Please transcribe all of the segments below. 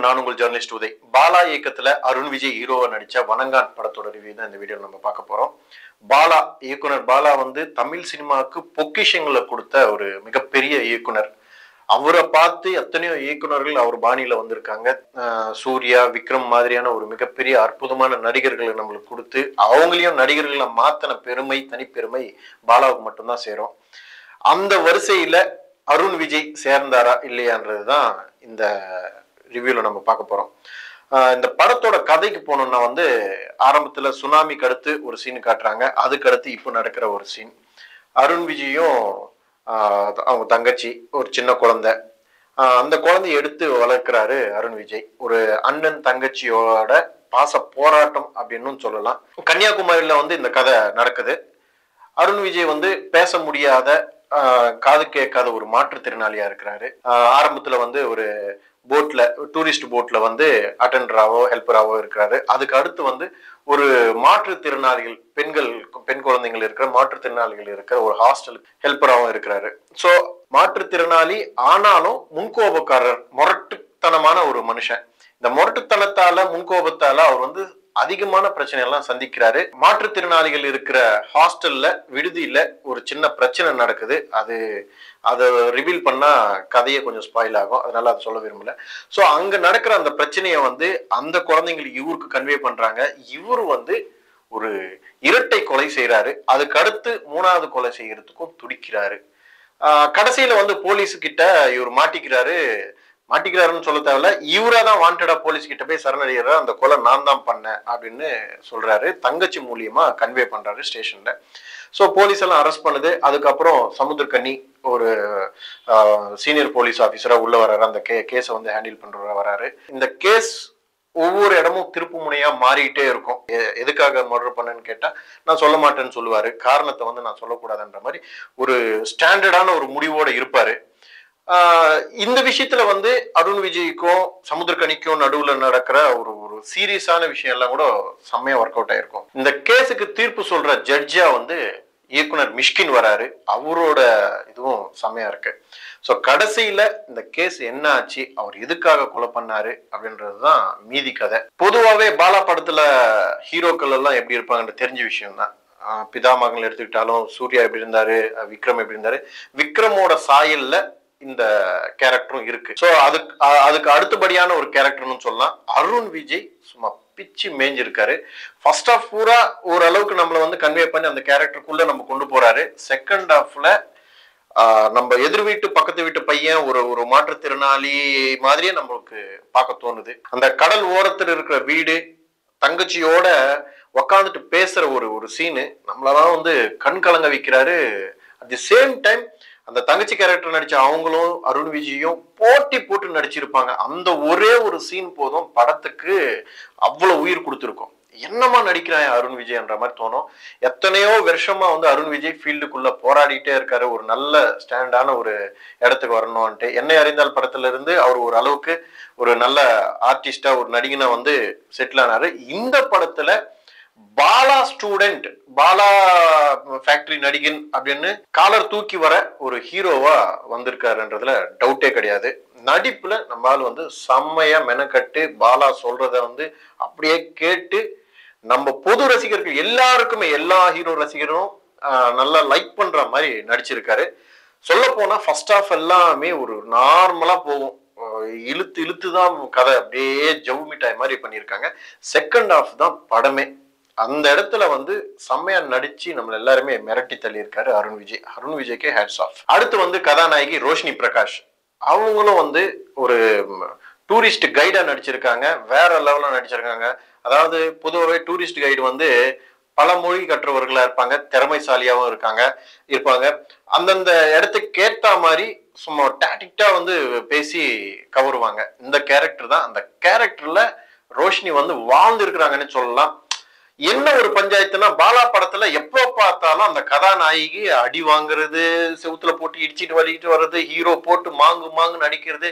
நான் உங்கள் ஜர்னலிஸ்ட் உதய். பாலா இயக்கத்துல அருண் விஜய் ஹீரோவா நடிச்ச வணங்கான் படத்தோட ரிவ்யூ தான் இந்த வீடியோல நம்ம பார்க்க போறோம். பாலா இயக்குனர் பாலா தமிழ் சினிமாவுக்கு பொக்கிஷங்களை கொடுத்த ஒரு மிகப்பெரிய இயக்குனர். அவரை பார்த்து எத்தனையோ இயக்குனர்கள் அவர் பாணியில வந்திருக்காங்க. சூர்யா, விக்ரம் மாதிரியான ஒரு மிகப்பெரிய அற்புதமான நடிகர்களை நம்மளுக்கு கொடுத்து அவங்களையும் நடிகர்களை மாத்தின பெருமை, தனிப்பெருமை பாலாவுக்கு மட்டும்தான் சேரும். அந்த வரிசையில அருண் விஜய் சேர்ந்தாரா இல்லையான்றதுதான் இந்த ரிவ்யூல நம்ம பார்க்க போறோம். இந்த படத்தோட கதைக்கு போனோம்னா ஆரம்பத்துல சுனாமிக்கு அடுத்து ஒரு சீன் காட்டுறாங்க. அதுக்கு அடுத்து இப்போ நடக்கிற ஒரு சீன். அருண் விஜயும் அவங்க தங்கச்சி ஒரு சின்ன குழந்தை, அந்த குழந்தைய எடுத்து வளர்க்கிறாரு அருண் விஜய். ஒரு அண்ணன் தங்கச்சியோட பாச போராட்டம் அப்படின்னு சொல்லலாம். கன்னியாகுமரியில இந்த கதை நடக்குது. அருண் விஜய் பேச முடியாத, காது கேட்காத ஒரு மாற்றுத்திறனாளியா இருக்கிறாரு. ஆரம்பத்துல ஒரு போட்ல, டூரிஸ்ட் போட்ல அட்டெண்டராவோ ஹெல்ப்பராவோ இருக்கிறாரு. அதுக்கு அடுத்து ஒரு மாற்றுத்திறனாளிகள் பெண் குழந்தைகள் இருக்கிற மாற்றுத்திறனாளிகள் இருக்கிற ஒரு ஹாஸ்டலுக்கு ஹெல்ப்பராகவும் இருக்கிறாரு. சோ மாற்றுத்திறனாளி ஆனாலும் முன்கோபக்காரர், முரட்டுத்தனமான ஒரு மனுஷன். இந்த முரட்டுத்தனத்தால, முன்கோபத்தால அவர் அதிகமான பிரச்சனை எல்லாம் சந்திக்கிறாரு. மாற்றுத்திறனாளிகள் இருக்கிற ஹாஸ்டல்ல, விடுதியில ஒரு சின்ன பிரச்சனை நடக்குது. அதை ரிவீல் பண்ணா கதையை கொஞ்சம் ஸ்பாயில் ஆகும், அதனால அதை சொல்ல விரும்பல. சோ அங்க நடக்கிற அந்த பிரச்சனையை அந்த குழந்தைங்களுக்கு இவருக்கு கன்வே பண்றாங்க. இவரு ஒரு இரட்டை கொலை செய்யறாரு. அதுக்கு அடுத்து மூணாவது கொலை செய்யறதுக்கும் துடிக்கிறாரு. கடைசியில போலீஸ் கிட்ட இவர் மாட்டிக்கிறாருன்னு சொல்ல தேவையில்ல, இவராதான் வாண்டடா போலீஸ் கிட்ட போய் சரணடைகிறார். அந்த கொலை நான் தான் பண்ணேன் அப்படின்னு சொல்றாரு. தங்கச்சி மூலியமா கன்வே பண்றாரு ஸ்டேஷன்ல. ஸோ போலீஸ் எல்லாம் அரெஸ்ட் பண்ணுது. அதுக்கப்புறம் சமுத்திரக்கனி ஒரு சீனியர் போலீஸ் ஆஃபீஸரா உள்ள வர்றாரு. அந்த கேஸை ஹேண்டில் பண்ற வராரு. இந்த கேஸ் ஒவ்வொரு இடமும் திருப்பு முனையா மாறிட்டே இருக்கும். எதுக்காக மர்டர் பண்ணேன்னு கேட்டா நான் சொல்ல மாட்டேன்னு சொல்லுவாரு. காரணத்தை நான் சொல்லக்கூடாதுன்ற மாதிரி ஒரு ஸ்டாண்டர்டான ஒரு முடிவோட இருப்பாரு. இந்த விஷயத்துல அருண் விஜய்க்கும் சமுத்திரக்கனிக்கும் நடுவுல நடக்கிற ஒரு சீரியஸான விஷயம் எல்லாம் கூட செம்மையா ஒர்க் அவுட் ஆயிருக்கும். இந்த கேஸுக்கு தீர்ப்பு சொல்ற ஜட்ஜா இயக்குனர் மிஷ்கின் வராரு. அவரோட இதுவும் செம்மையா இருக்கு. ஸோ கடைசியில இந்த கேஸ் என்ன ஆச்சு, அவர் எதுக்காக கொலை பண்ணாரு அப்படின்றதுதான் மீதி கதை. பொதுவாகவே பாலா படத்துல ஹீரோக்கள் எல்லாம் எப்படி இருப்பாங்கன்ற தெரிஞ்ச விஷயம் தான். பிதாமகன் எடுத்துக்கிட்டாலும் சூர்யா எப்படி இருந்தாரு, விக்ரம் எப்படி இருந்தாரு, விக்ரமோட சாயல்ல இந்த கேரக்டரும் இருக்கு. சோ அதுக்கு அடுத்தபடியான ஒரு கேரக்டர்னு சொல்லலாம். அருண் விஜய் சும்மா பிச்சு மேஞ்சிருக்காரு. ஃபர்ஸ்ட் ஹாஃப் பூரா ஓரளவுக்கு நம்மள கன்வே பண்ணி அந்த கேரக்டருக்குள்ள நம்ம கொண்டு போறாரு. செகண்ட் ஹாஃப்ல நம்ம எதிர் வீட்டு பக்கத்து வீட்டு பையன் ஒரு மாற்றுத்திறனாளி மாதிரியே நம்மளுக்கு பார்க்க தோணுது. அந்த கடல் ஓரத்தில் இருக்கிற வீடு, தங்கச்சியோட உக்காந்துட்டு பேசுற ஒரு சீனு நம்மளதான் கண் கலங்க வைக்கிறாரு. அட் தி சேம் டைம் அந்த தங்கச்சி கேரக்டர் நடிச்ச அவங்களும் அருண் விஜயும் போட்டி போட்டு நடிச்சிருப்பாங்க. அந்த ஒரே ஒரு சீன் போதும் படத்துக்கு அவ்வளவு உயிர் கொடுத்துருக்கும். என்னமா நடிக்கிறான் அருண் விஜய்ன்ற மாதிரி தோணும். எத்தனையோ வருஷமா அருண் விஜய் ஃபீல்டுக்குள்ள போராடிட்டே இருக்காரு, ஒரு நல்ல ஸ்டாண்டான ஒரு இடத்துக்கு வரணும்ன்ட்டு. என்னை அறிந்தால் படத்துல இருந்து அவர் ஒரு அளவுக்கு ஒரு நல்ல ஆர்டிஸ்டா, ஒரு நடிகனா செட்டில் ஆனாரு. இந்த படத்துல பாலா ஸ்டூடெண்ட், பாலா ஃபேக்டரி நடிகன் அப்படின்னு காலர் தூக்கி வர ஒரு ஹீரோவா வந்திருக்காருன்றதுல டவுட்டே கிடையாது. நடிப்புல நம்மளால செம்மையா மெனக்கட்டு பாலா சொல்றத அப்படியே கேட்டு நம்ம பொது ரசிகர்கள் எல்லாருக்குமே, எல்லா ஹீரோ ரசிகரும் நல்லா லைக் பண்ற மாதிரி நடிச்சிருக்காரு. சொல்ல போனா ஃபர்ஸ்ட் ஹாஃப் எல்லாமே ஒரு நார்மலா போகும், இழுத்துதான் கதை அப்படியே ஜவு மிட்டாய் மாதிரி பண்ணியிருக்காங்க. செகண்ட் ஹாஃப் தான் படமே. அந்த இடத்துல செம்மையா நடிச்சு நம்ம எல்லாருமே மிரட்டி தள்ளி இருக்காரு அருண் விஜய். அருண் விஜய்க்கு ஹேட்ஸ் ஆஃப். அடுத்து கதாநாயகி ரோஷினி பிரகாஷ். அவங்களும் ஒரு டூரிஸ்ட் கைடா நடிச்சிருக்காங்க. வேற லெவல்ல நடிச்சிருக்காங்க. அதாவது பொதுவாகவே டூரிஸ்ட் கைடு பல மொழி கற்றவர்களா இருப்பாங்க, திறமைசாலியாவும் இருப்பாங்க. அந்தந்த இடத்துக்கு ஏற்ற மாதிரி சும்மா டாக்டிக்கா பேசி கவருவாங்க. இந்த கேரக்டர் தான். அந்த கேரக்டர்ல ரோஷினி வாழ்ந்து இருக்கிறாங்கன்னு சொல்லலாம். என்ன ஒரு பஞ்சாயத்துனா, பாலா படத்துல எப்போ பார்த்தாலும் அந்த கதாநாயகி அடி வாங்குறது, செவுத்துல போட்டு இடிச்சிட்டு வலிக்கிட்டு வர்றது, ஹீரோ போட்டு மாங்குன்னு அடிக்கிறது,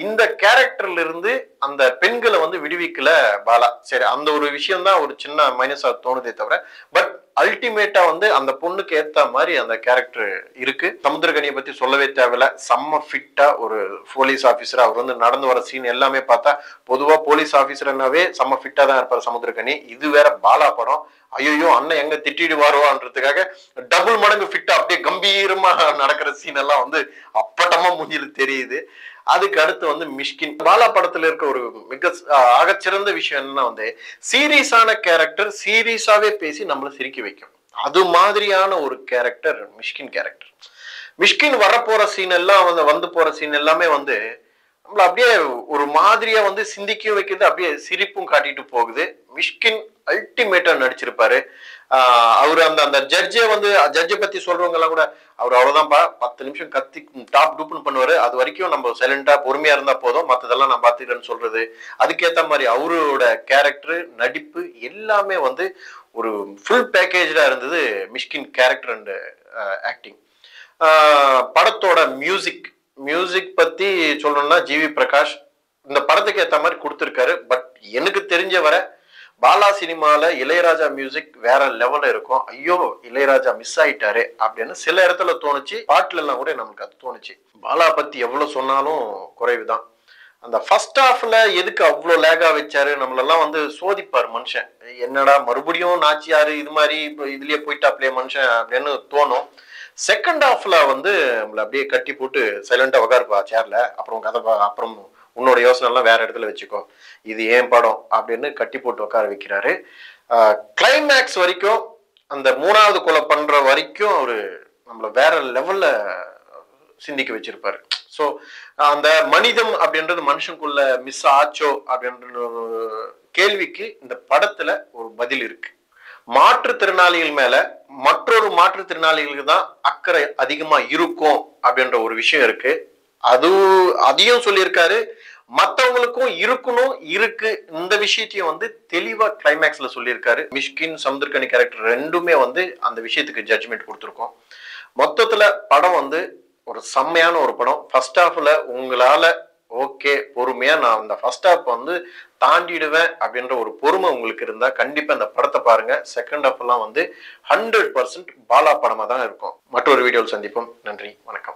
இந்த கேரக்டர்ல இருந்து அந்த பெண்களை விடுவிக்கல பாலா. சரி, அந்த ஒரு விஷயம் தான் ஒரு சின்ன மைனஸா தோணுதே தவிர, பட் அல்டிமேட்டா வந்து அந்த பொண்ணுக்கு ஏத்த மாதிரி அந்த கேரக்டர் இருக்கு. சமுத்திரக்கனியை பத்தி சொல்லவே தேவையில்ல. செம்ம ஃபிட்டா ஒரு போலீஸ் ஆபீசர். அவர் வந்து நடந்து வர சீன் எல்லாமே பார்த்தா பொதுவா போலீஸ் ஆபீசர்னாவே செம்ம ஃபிட்டா தான் இருப்பார் சமுத்திரக்கனி. இது வேற பாலா படம். ஐயோ அண்ணன் எங்க திட்டிடுவாரோன்றதுக்காக டபுள் மடங்கு ஃபிட்டா அப்படியே கம்பீரமா நடக்கிற சீன் எல்லாம் வந்து அப்பட்டமா மூஞ்சில தெரியுது. அதுக்கு அடுத்து வந்து மிஷ்கின். பாலா படத்துல இருக்க ஒரு மிக ஆகச்சிறந்த விஷயம் என்னன்னா வந்து சீரியஸான கேரக்டர் சீரியஸாவே பேசி நம்மள சிரிக்க வைக்கும். அது மாதிரியான ஒரு கேரக்டர் மிஷ்கின் கேரக்டர். மிஷ்கின் வரப்போற சீன் எல்லாம் வந்து போற சீன் எல்லாமே வந்து நம்மள அப்படியே ஒரு மாதிரியா வந்து சிந்திக்க வைக்கிறது, அப்படியே சிரிப்பும் காட்டிட்டு போகுது. மிஷ்கின் அல்டிமேட்டா நடிச்சிருப்பாரு. அவரு அந்த அந்த ஜட்ஜை பத்தி சொல்றவங்க எல்லாம் கூட அவர் அவ்வளவுதான்ப்பா 10 நிமிஷம் கத்தி டாப் டூப்னு பண்ணுவாரு. அது வரைக்கும் நம்ம சைலண்டா பொறுமையா இருந்தா போதும், மத்ததெல்லாம் நான் பாத்துக்கிறேன்னு சொல்றது. அதுக்கேத்த மாதிரி அவரோட கேரக்டர் நடிப்பு எல்லாமே வந்து ஒரு ஃபுல் பேக்கேஜா இருந்தது மிஷ்கின் கேரக்டர் அண்ட் ஆக்டிங். படத்தோட மியூசிக் பத்தி சொல்லணும்னா ஜிவி பிரகாஷ் இந்த படத்துக்கு ஏத்த மாதிரி கொடுத்திருக்காரு. பட் எனக்கு தெரிஞ்ச வர பாலா சினிமால இளையராஜா மியூசிக் வேற லெவல்ல இருக்கும். ஐயோ இளையராஜா மிஸ் ஆயிட்டாரு அப்படின்னு சில இடத்துல தோணுச்சு. பாட்டுல எல்லாம் கூட நமக்கு அது தோணுச்சு. பாலா பத்தி எவ்வளவு சொன்னாலும் குறைவுதான். அந்த ஃபர்ஸ்ட் ஹாஃப்ல எதுக்கு அவ்வளோ லேகா வச்சாரு, நம்மளெல்லாம் வந்து சோதிப்பார் மனுஷன். என்னடா மறுபடியும் நாச்சியாரு இது மாதிரி இதுலயே போயிட்டாப்லயே மனுஷன் அப்படின்னு தோணும். செகண்ட் ஹாஃப்ல வந்து நம்மள அப்படியே கட்டி போட்டு சைலண்டா உட்காருப்பா சேர்ல, அப்புறம் கதை அப்புறம் உன்னோட யோசனை எல்லாம் வேற இடத்துல வச்சுக்கோ, இது ஏன் படம் அப்படின்னு கட்டி போட்டு உட்கார வைக்கிறாரு. கிளைமேக்ஸ் வரைக்கும் அந்த 3வது கொலை பண்ற வரைக்கும் அவரு நம்மள வேற லெவல்ல சிந்திக்க வச்சிருப்பாரு. ஸோ அந்த மனிதம் அப்படின்றது மனுஷனுக்குள்ள மிஸ் ஆச்சோ அப்படின்ற ஒரு கேள்விக்கு இந்த படத்துல ஒரு பதில் இருக்கு. மாற்றுத்திறனாளிகள் மேல மற்றொரு மாற்றுத்திறனாளிகளுக்கு தான் அக்கறை அதிகமா இருக்கும் அப்படின்ற ஒரு விஷயம் இருக்கு. அதையும் சொல்லியிருக்காரு. மற்றவங்களுக்கும் இருக்கணும் இருக்கு. இந்த விஷயத்தையும் வந்து தெளிவா கிளைமேக்ஸ்ல சொல்லியிருக்காரு. மிஷ்கின் சமுத்திரக்கனி கேரக்டர் ரெண்டுமே வந்து அந்த விஷயத்துக்கு ஜட்ஜ்மெண்ட் கொடுத்துருக்கோம். மொத்தத்துல படம் வந்து ஒரு செம்மையான ஒரு படம். ஃபர்ஸ்ட் ஹாஃப்ல உங்களால ஓகே பொறுமையா நான் அந்த ஃபர்ஸ்ட் ஹாஃப் வந்து தாண்டிடுவேன் அப்படின்ற ஒரு பொறுமை உங்களுக்கு இருந்தா கண்டிப்பா இந்த படத்தை பாருங்க. செகண்ட் ஹாஃப் எல்லாம் வந்து 100% பாலா படமா தான் இருக்கும். மற்றொரு வீடியோவில் சந்திப்போம். நன்றி, வணக்கம்.